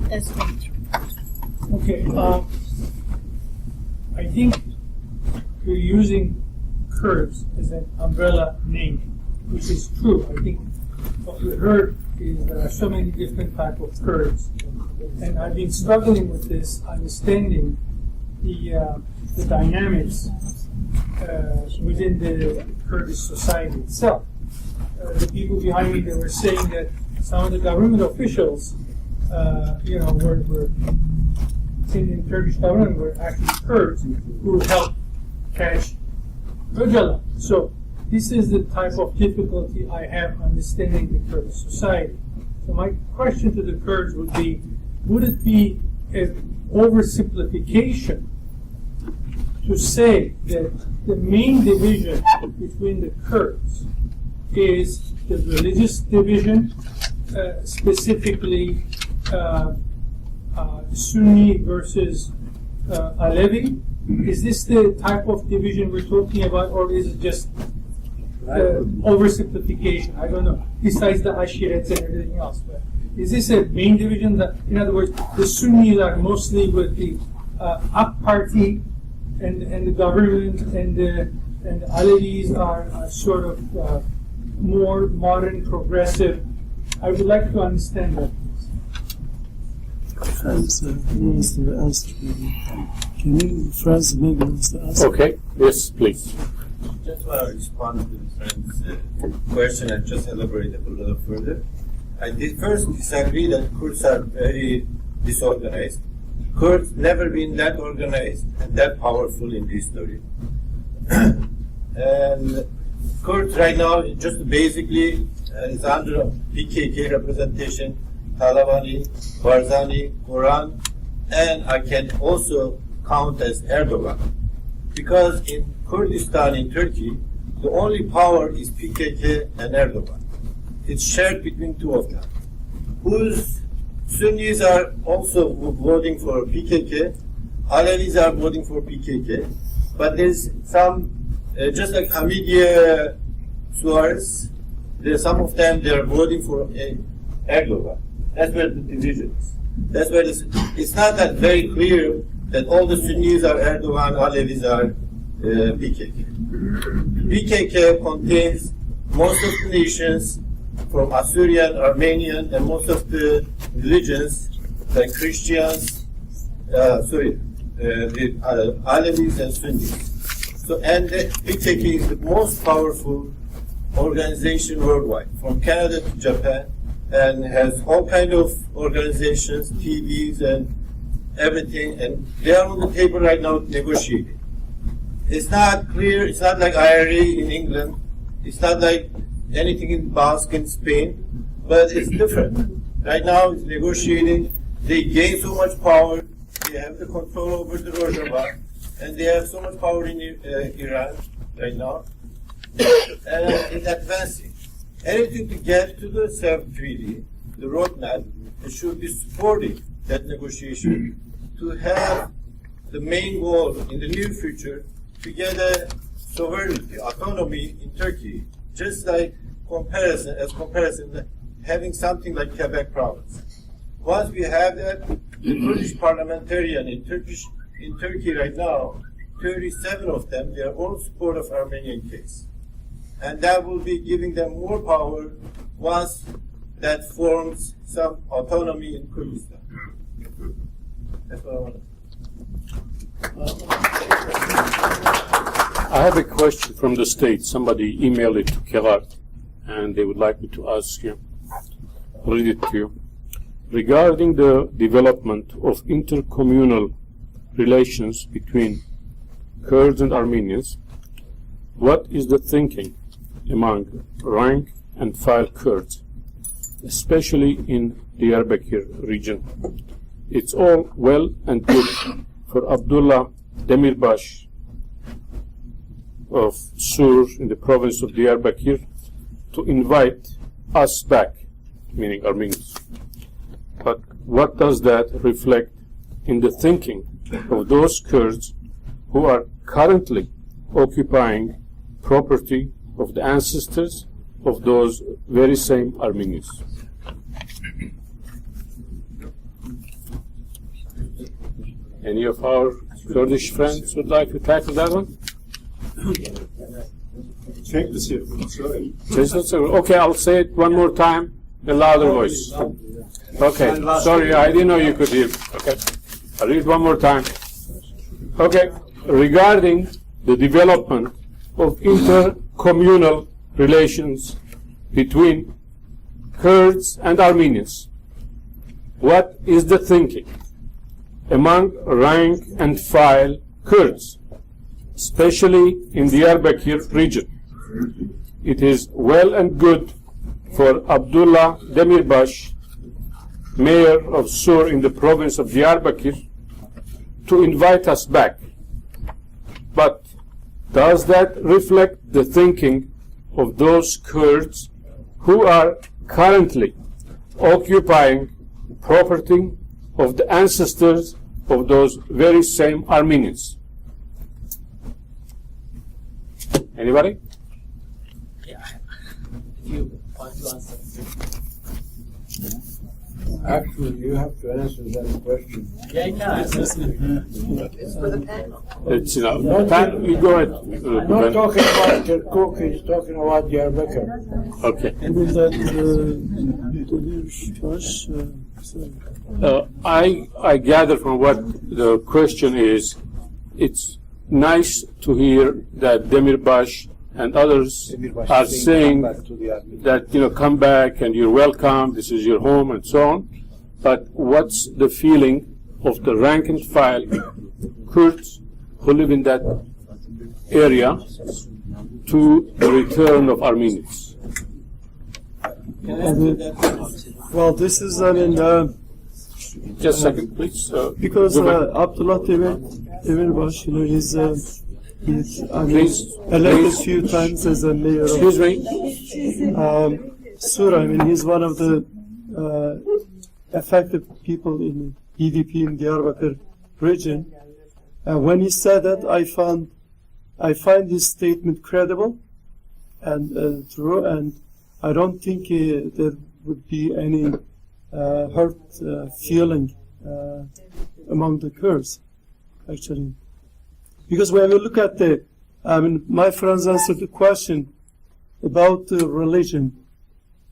That's right. Okay, I think you're using Kurds as an umbrella name, which is true. I think what we heard is there are so many different types of Kurds, and I've been struggling with this, understanding the dynamics within the Kurdish society itself. The people behind me, they were saying that some of the government officials, were in Turkish government were actually Kurds who helped catch Öcalan. So this is the type of difficulty I have understanding the Kurdish society. So my question to the Kurds would it be an oversimplification to say that the main division between the Kurds is the religious division, specifically Sunni versus Alevi? Is this the type of division we're talking about, or is it just oversimplification? I don't know. Besides the Ashirets and everything else, but is this a main division? That, in other words, the Sunnis are mostly with the Ak Party and the government, and the Alevis are sort of more modern, progressive. I would like to understand that. Minister will answer. Can you, France, maybe Minister answer? Okay, yes, please. Just want to respond to the friend's question and just elaborate a little further. I did first disagree that Kurds are very disorganized. Kurds never been that organized and that powerful in history. And Kurds right now just basically is under PKK representation, Talabani, Barzani, Quran, and I can also count as Erdogan. Because in Kurdistan, in Turkey, the only power is PKK and Erdogan. It's shared between two of them. Whose Sunnis are also voting for PKK, Alevis are voting for PKK, but there's some, just like Hamidiye Suarez, there's some of them, they're voting for Erdogan. That's where the division is. That's where it's not that very clear that all the Sunnis are Erdogan, Alevis are PKK. PKK contains most of the nations from Assyrian, Armenian, and most of the religions like Christians, the Alevis and Sunnis. So, and the PKK is the most powerful organization worldwide, from Canada to Japan, and has all kind of organizations, TVs and everything, and they are on the table right now negotiating. It's not clear, it's not like IRA in England, it's not like anything in Basque in Spain, but it's different. Right now it's negotiating, they gain so much power, they have the control over the Rojava, and they have so much power in Iran right now, and it's advancing. Anything to get to the SAF treaty, the roadmap, it should be supporting that negotiation to have the main goal in the near future to get a sovereignty, autonomy in Turkey, just like comparison, having something like Quebec province. Once we have that, the British parliamentarian in Turkey right now, 37 of them, they are all in support of Armenian case. And that will be giving them more power once that forms some autonomy in Kurdistan. That's what I want to say. I have a question from the state. Somebody emailed it to Kerat, and they would like me to ask you, read it to you. Regarding the development of intercommunal relations between Kurds and Armenians, what is the thinking among rank and file Kurds, especially in the Diyarbakir region? It's all well and good for Abdullah Demirbash of Sur in the province of Diyarbakir to invite us back, meaning Armenians. But what does that reflect in the thinking of those Kurds who are currently occupying property of the ancestors of those very same Armenians? Any of our Kurdish friends would like to tackle that one? Check the circle, sorry. Okay, I'll say it one more time, in a louder voice. Okay, sorry, I didn't know you could hear. Okay, I'll read one more time. Okay, regarding the development of intercommunal relations between Kurds and Armenians, what is the thinking among rank and file Kurds, especially in the Diyarbakir region? It is well and good for Abdullah Demirbaş, mayor of Sur in the province of Diyarbakir, to invite us back. But does that reflect the thinking of those Kurds who are currently occupying property of the ancestors of those very same Armenians? Anybody? Yeah. If you want to answer. Actually, you have to answer that question. Yeah, I can answer. It's for the panel. It's, you you go ahead. I'm not talking about Kirkuk, he's talking about Diyarbakir. Okay. With that, I gather from what the question is, it's nice to hear that Demirbaş and others are saying that, come back and you're welcome, this is your home and so on. But what's the feeling of the rank and file Kurds who live in that area to the return of Armenians? well, this is, Just a second, please. because Go Abdullah Demirbaş, he's Please, elected please. a few times as a mayor of Excuse me. Sur. He's one of the effective people in BDP in Diyarbakir region. When he said that, I find his statement credible and true, and I don't think there would be any hurt feeling among the Kurds, actually. Because when we look at my friends answered the question about the religion.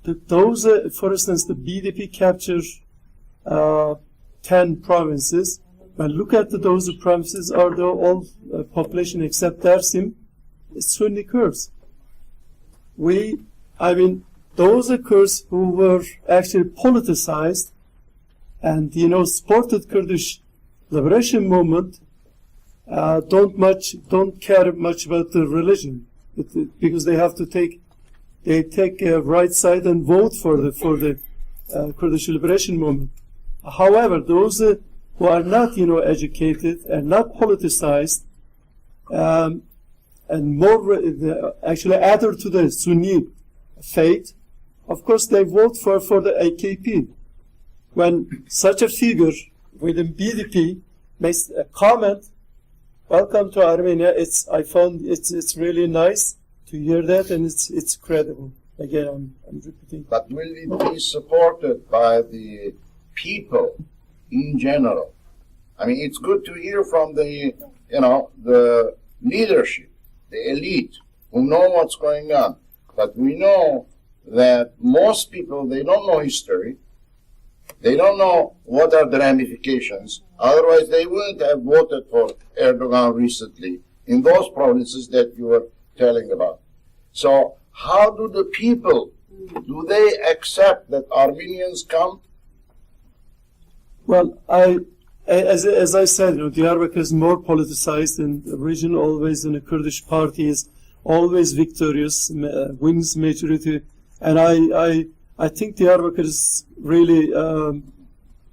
Those, for instance, the BDP captures 10 provinces. When look at those provinces, are the all population except Dersim, Sunni Kurds. Those are Kurds who were actually politicized and, supported Kurdish liberation movement, don't care much about the religion, because they have to take a right side and vote for the Kurdish liberation movement. However, those who are not, educated and not politicized, and more actually added to the Sunni faith, of course they vote for the AKP. When such a figure within BDP makes a comment, "Welcome to Armenia," I found it's really nice to hear that, and it's credible. Again, I'm repeating. But will it be supported by the people in general? It's good to hear from the leadership, the elite, who know what's going on. But we know that most people, they don't know history. They don't know what are the ramifications. Otherwise, they wouldn't have voted for Erdogan recently in those provinces that you were telling about. So how do the people, do they accept that Armenians come? Well, as I said, Diyarbakir is more politicized, and the region always in the Kurdish party is always victorious, wins majority, and I think Diyarbakir is really,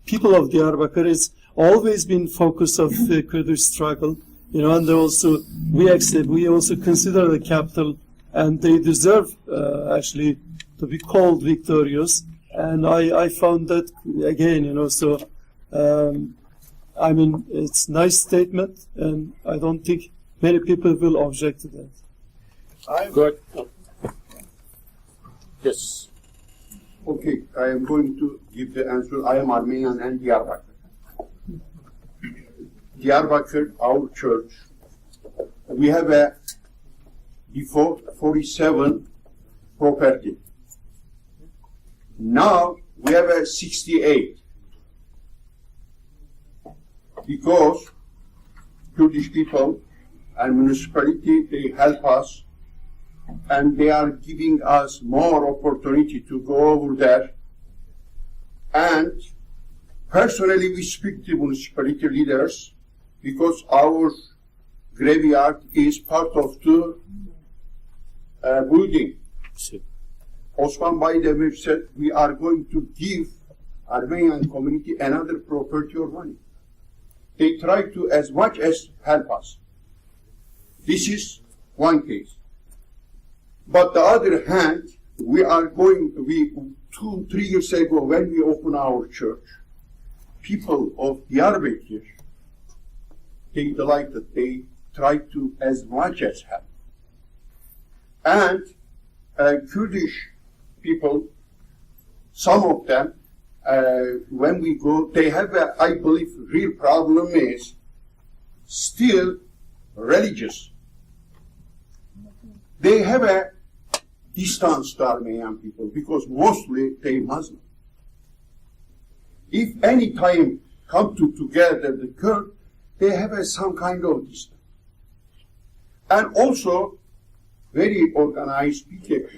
people of Diyarbakir is always been focus of the Kurdish struggle, and also we also consider the capital, and they deserve actually to be called victorious, and I found that again, it's nice statement, and I don't think many people will object to that. Good. Yes. Okay, I am going to give the answer. I am Armenian and Diyarbakir. Diyarbakir, our church, we have a default 47 property. Now we have a 68 because Kurdish people and municipality, they help us and they are giving us more opportunity to go over there. And personally, we speak to municipality leaders because our graveyard is part of the building. Osman Baydemir said, we are going to give Armenian community another property or money. They try to as much as help us. This is one case. But the other hand, we are going, 2-3 years ago when we opened our church, people of Diyarbakir, they delighted, they tried to as much as help. And Kurdish people, some of them, when we go, they have a, I believe, real problem is still religious. They have a distance to Armenian people because mostly they Muslim. If any time come together the Kurd, they have some kind of distance. And also very organized people.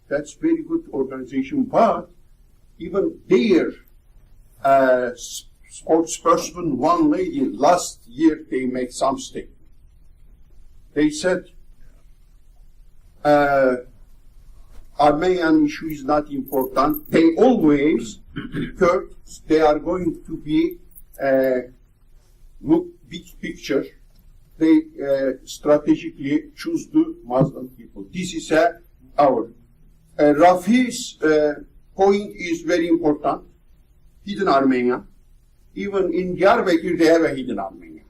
That's very good organization, but even their spokesperson, one lady, last year they made some statement. They said, Armenian issue is not important. They always, Kurds, they are going to be, look big picture. They strategically choose the Muslim people. This is our. Rafi's point is very important. Hidden Armenian. Even in Diyarbakir, they have a hidden Armenian.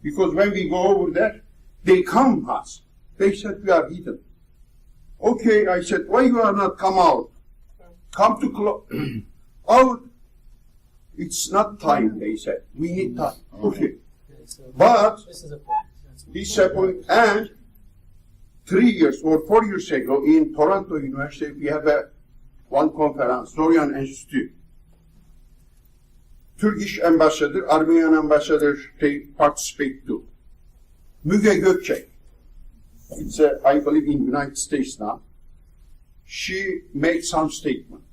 Because when we go over there, they come us. They said, we are hidden. Okay, I said, why you are not come out? Come to out. It's not time, they said. We need time. Okay. But This is a point. this is a point. And 3 years or 4 years ago in Toronto University, we have one conference, Dorian Institute. Turkish ambassador, Armenian ambassador, they participate too. Müge Gökçek, it's I believe in United States now. She made some statement.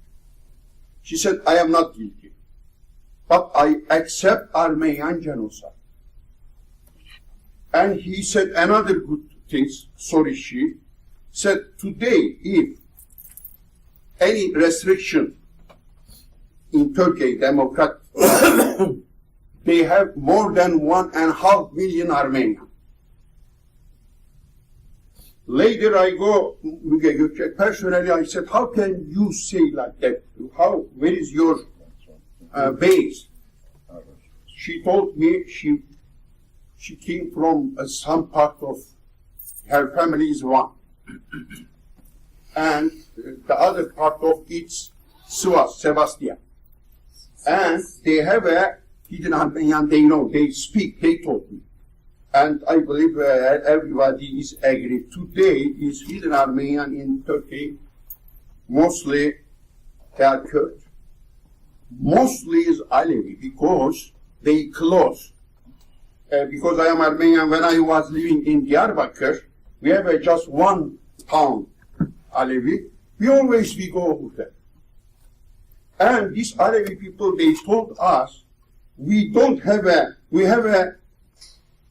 She said, I am not guilty, but I accept Armenian genocide. And he said another good thing, sorry, she said, today, if any restriction in Turkey, democratic, they have more than 1.5 million Armenians. Later I go, personally I said, how can you say like that? Where is your base? She told me she came from some part of, her family is one. And the other part of it's Sivas, Sebastian. And they have a hidden Armenian, they know, they speak, they told me. And I believe everybody is agreed. Today is hidden Armenian in Turkey, mostly they are Kurd. Mostly is Alevi because they close. Because I am Armenian, when I was living in Diyarbakir, we have just one town, Alevi. We go over there. And these Alevi people, they told us, we have a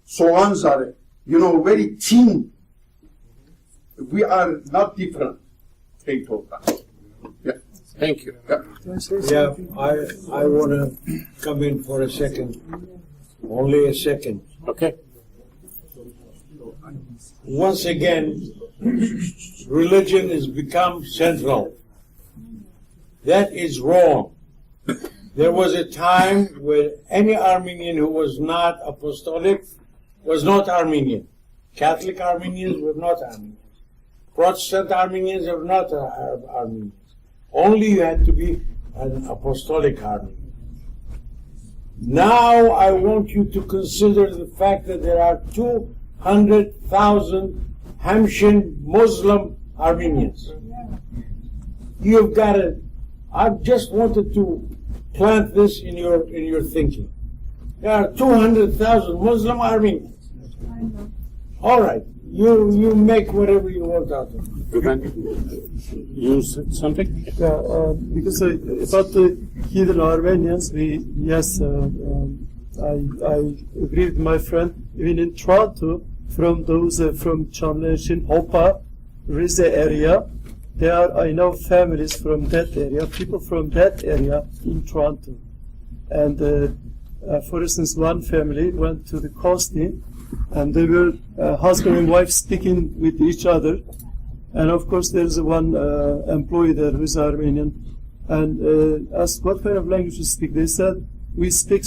soğanzare, very thin. We are not different, they told us. Yeah. Thank you. Yeah, I want to come in for a second. Only a second. Okay. Once again, religion has become central. That is wrong. There was a time where any Armenian who was not apostolic was not Armenian. Catholic Armenians were not Armenians. Protestant Armenians were not Armenians. Only you had to be an apostolic Armenian. Now I want you to consider the fact that there are 200,000 Hamshin Muslim Armenians. You've got to, I just wanted to plant this in your thinking. There are 200,000 Muslim Armenians. All right, you make whatever you want out of it. You said something? Yeah, because about the hidden Armenians, I agree with my friend. Even in Toronto, from those from Chamlershin, Hopa, Rize area, I know families from that area, people from that area in Toronto. And for instance, one family went to the coasting, and they were husband and wife speaking with each other. And of course, there's one employee there who's Armenian, and asked what kind of language you speak. They said, we speak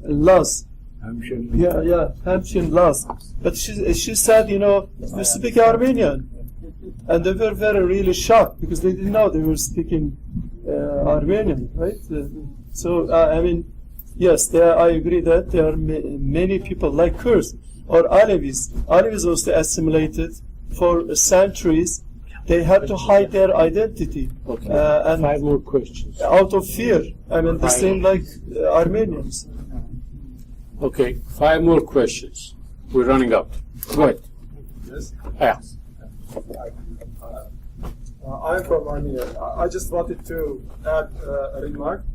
Laz. Yeah, Hamshin Laz. But she said, you speak Armenian. And they were really shocked because they didn't know they were speaking Armenian, right? Yes, I agree that there are many people like Kurds or Alevis. Alevis also assimilated for centuries. They had to hide their identity. Okay. And 5 more questions. out of fear. The same like Armenians. Okay, 5 more questions. We're running out. Go ahead. Yes. Yeah. I'm from Armenia. I just wanted to add a remark.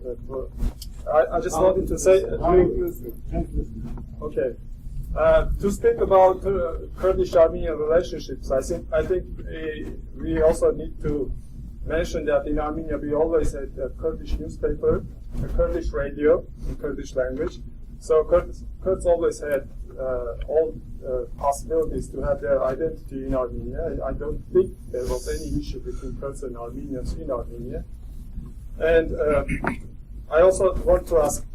I just wanted to say. Okay. To speak about Kurdish-Armenian relationships, I think we also need to mention that in Armenia we always had a Kurdish newspaper, a Kurdish radio in Kurdish language. So Kurds always had all possibilities to have their identity in Armenia. I don't think there was any issue between Kurds and Armenians in Armenia. And I also want to ask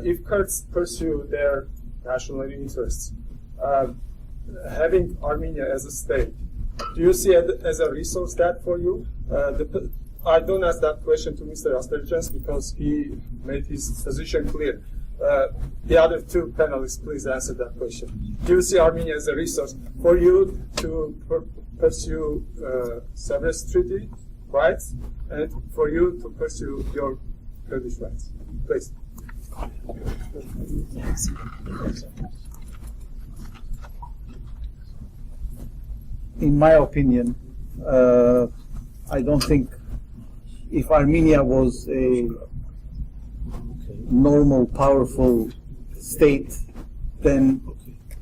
if Kurds pursue their national interests, having Armenia as a state, do you see it as a resource that for you? I don't ask that question to Mr. Asterjans because he made his position clear. The other 2 panelists, please answer that question. Do you see Armenia as a resource for you to pursue Severance Treaty rights and for you to pursue your Kurdish rights? Please. In my opinion, I don't think if Armenia was a normal, powerful state, then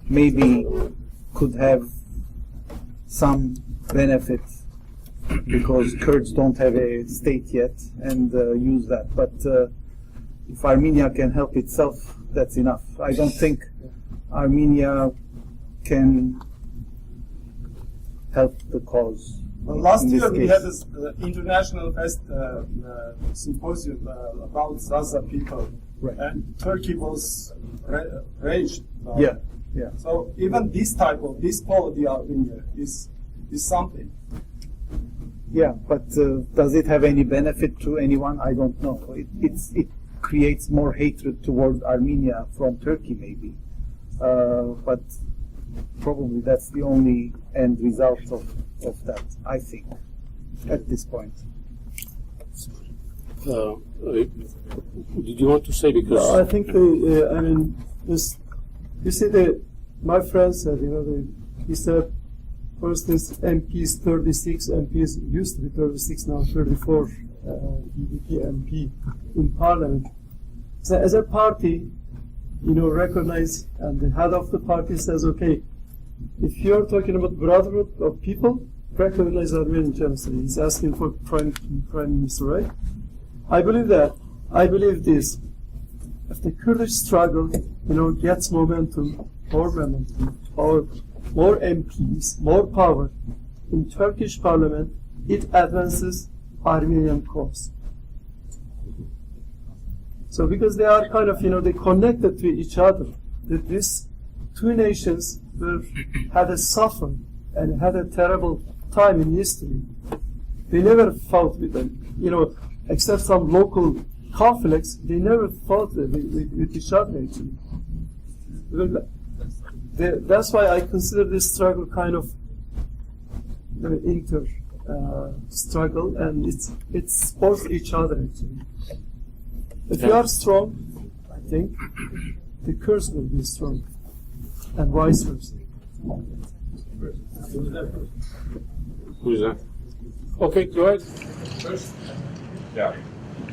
maybe could have some benefit because Kurds don't have a state yet and use that. But if Armenia can help itself, that's enough. I don't think Armenia can help the cause. Well, last year we had this international symposium about Zaza people, Right. and Turkey was raged. Yeah. So even this quality of Armenia is something. Yeah, but does it have any benefit to anyone? I don't know. It creates more hatred toward Armenia from Turkey, maybe. But probably that's the only end result of that, I think, at this point. Did you want to say because? No, I think you see my friend said, he said, for instance, MPs 36, MPs used to be 36, now 34 PDP MP in parliament. So as a party, recognize, and the head of the party says, okay, if you're talking about brotherhood of people, recognize Armenian genocide. He's asking for prime minister, right? I believe that. I believe this. If the Kurdish struggle, gets momentum, more MPs, more power in Turkish parliament, it advances Armenian cause. So because they are kind of, they connected to each other, that these 2 nations had suffered and had a terrible time in history. They never fought with them, except some local conflicts, they never fought with each other actually. That's why I consider this struggle kind of inter struggle, and it supports each other actually. If you are strong, I think the Kurds will be strong, and vice versa. Who's that? Okay, go ahead. First, yeah,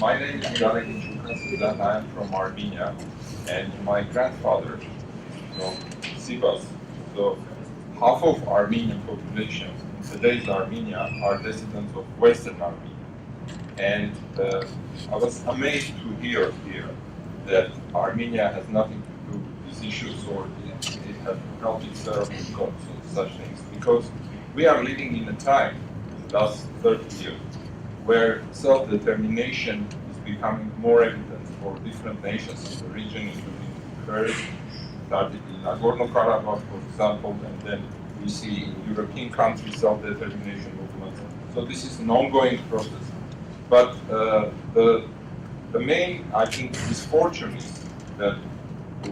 my name is Armeno-Kurdish. I am from Armenia, and my grandfather is from Sivas. So half of Armenian population in today's Armenia are descendants of Western Armenia. And I was amazed to hear here that Armenia has nothing to do with these issues, or it has helped itself because of such things. Because we are living in a time, the last 30 years, where self-determination is becoming more evident for different nations in the region, including Kurds, started in Nagorno-Karabakh, for example, and then we see in European countries self-determination movements. So this is an ongoing process. But the main, I think, misfortune is that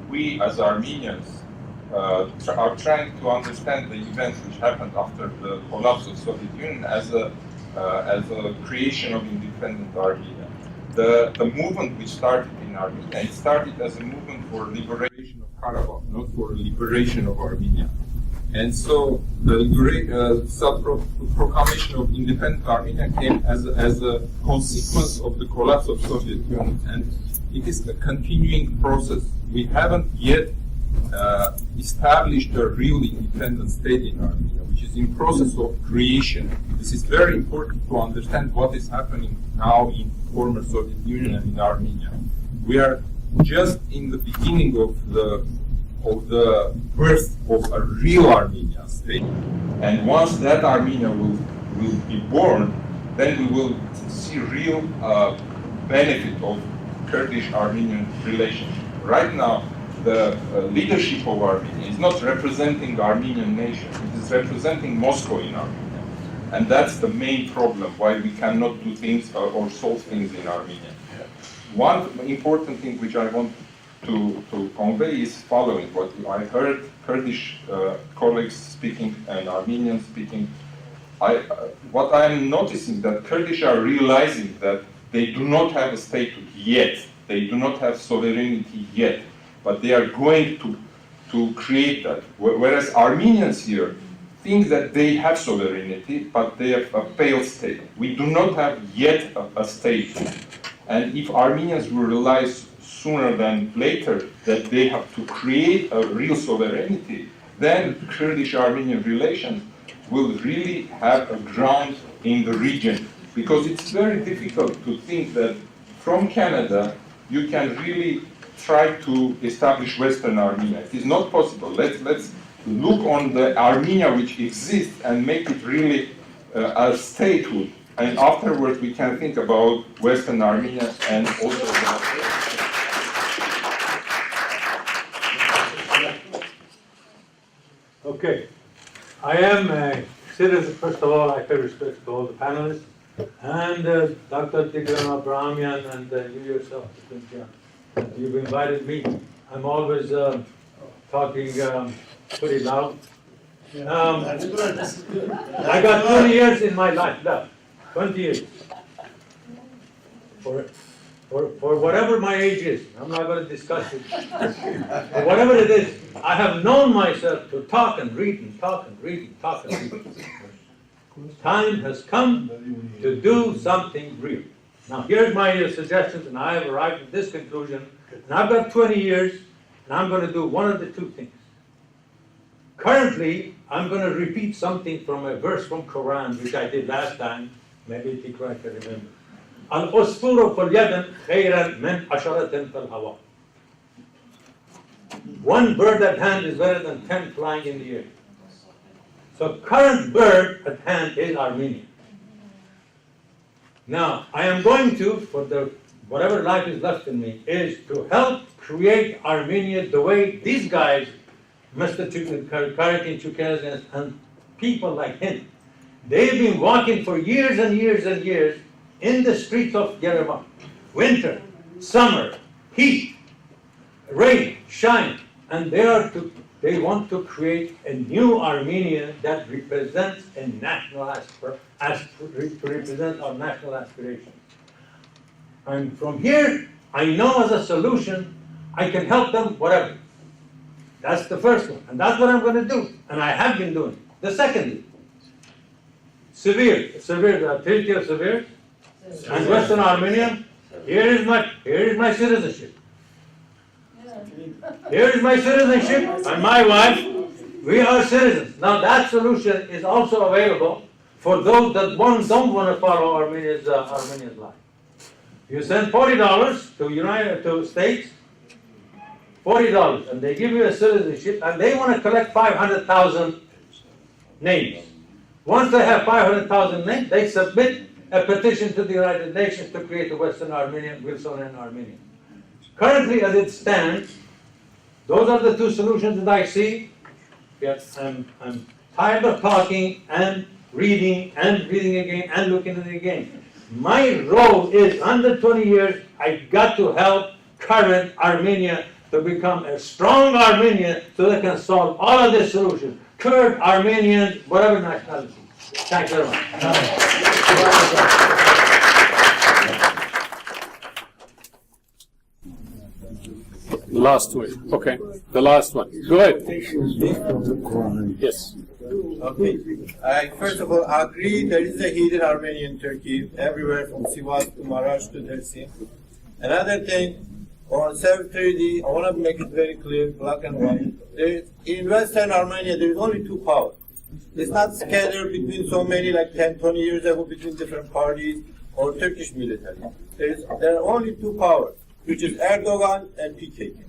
we as Armenians are trying to understand the events which happened after the collapse of Soviet Union as a creation of independent Armenia. The movement which started in Armenia, it started as a movement for liberation of Karabakh, not for liberation of Armenia. And so the self-proclamation of independent Armenia came as a consequence of the collapse of Soviet Union, and it is a continuing process. We haven't yet established a real independent state in Armenia, which is in process of creation. This is very important to understand what is happening now in former Soviet Union and in Armenia. We are just in the beginning of the birth of a real Armenian state. And once that Armenia will be born, then we will see real benefit of Kurdish-Armenian relationship. Right now, the leadership of Armenia is not representing the Armenian nation, it is representing Moscow in Armenia. And that's the main problem, why we cannot do things or solve things in Armenia. One important thing which I want to convey is following what I heard Kurdish colleagues speaking and Armenians speaking. What I am noticing that Kurdish are realizing that they do not have a statehood yet, they do not have sovereignty yet, but they are going to create that. Whereas Armenians here think that they have sovereignty, but they have a failed state. We do not have yet a statehood. And if Armenians will realize sooner than later that they have to create a real sovereignty, then Kurdish-Armenian relations will really have a ground in the region. Because it's very difficult to think that from Canada you can really try to establish Western Armenia. It is not possible. Let's look on the Armenia which exists and make it really a statehood. And afterwards we can think about Western Armenia and also Okay. I am a citizen. First of all, I pay respect to all the panelists and Dr. Tigran Abrahamian and you yourself, you've invited me. I'm always talking pretty loud. I got 20 years in my life left. 20 years. For whatever my age is, I'm not going to discuss it. For whatever it is, I have known myself to talk and read and talk and read and talk and read. Time has come to do something real. Now, here's my suggestions, and I have arrived at this conclusion. And I've got 20 years, and I'm going to do one of the two things. Currently, I'm going to repeat something from a verse from Quran, which I did last time. Maybe Tikra can remember. Al-Usfuru fal-yadan khayran min asharatin fal-hawa. One bird at hand is better than 10 flying in the air. So current bird at hand is Armenia. Now, I am going to, for the whatever life is left in me, is to help create Armenia the way these guys, Mr. Karakin Chukazyan and people like him, they've been walking for years and years and years in the streets of Yerevan. Winter, summer, heat, rain, shine, and they want to create a new Armenia that represents a national to represent our national aspirations. And from here, I know as a solution, I can help them, whatever. That's the first one, and that's what I'm going to do, and I have been doing. The second, Severe, the Treaty of Severe, and Western Armenia. Here is my citizenship. Here is my citizenship, and my wife. We are citizens. Now that solution is also available for those that don't want to follow Armenia's line. You send $40 to states, $40, and they give you a citizenship, and they want to collect 500,000 names. Once they have 500,000 names, they submit a petition to the United Nations to create a Western Armenian, Wilsonian Armenia. Currently, as it stands, those are the two solutions that I see. Yes, I'm tired of talking and reading again and looking at it again. My role is, under 20 years, I got to help current Armenia to become a strong Armenia so they can solve all of these solutions. Kurd, Armenians, whatever nationality. Thank you very much. Last one. Okay. The last one. Go ahead. Yes. Okay. I first of all agree there is a hidden Armenian in Turkey everywhere from Sivas to Marash to Dersim. Another thing, on 730, I want to make it very clear, black and white. In Western Armenia, there is only two powers. It's not scattered between so many, like 10, 20 years ago, between different parties or Turkish military. There are only two powers, which is Erdogan and PKK.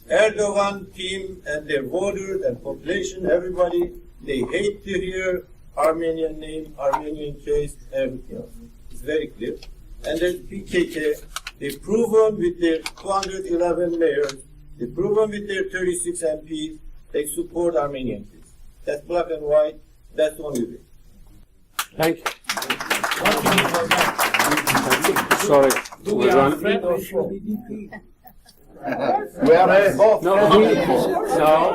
Erdogan team and their voters and population, everybody, they hate to hear Armenian name, Armenian case, everything else. It's very clear. And there's PKK. They've proven with their 211 mayors, they've proven with their 36 MPs, they support Armenian case. That's black and white. That's the only way. Thank you. Sorry. We are afraid of We are both. No,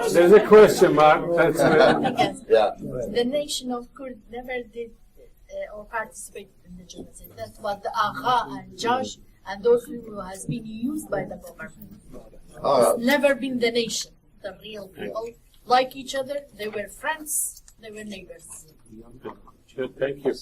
there's a question mark. That's The nation of Kurd never did or participated in the genocide. That's what the Agha and Josh and those who has been used by the government. It's never been the nation. The real people like each other. They were friends. They were neighbors. Good. Thank you.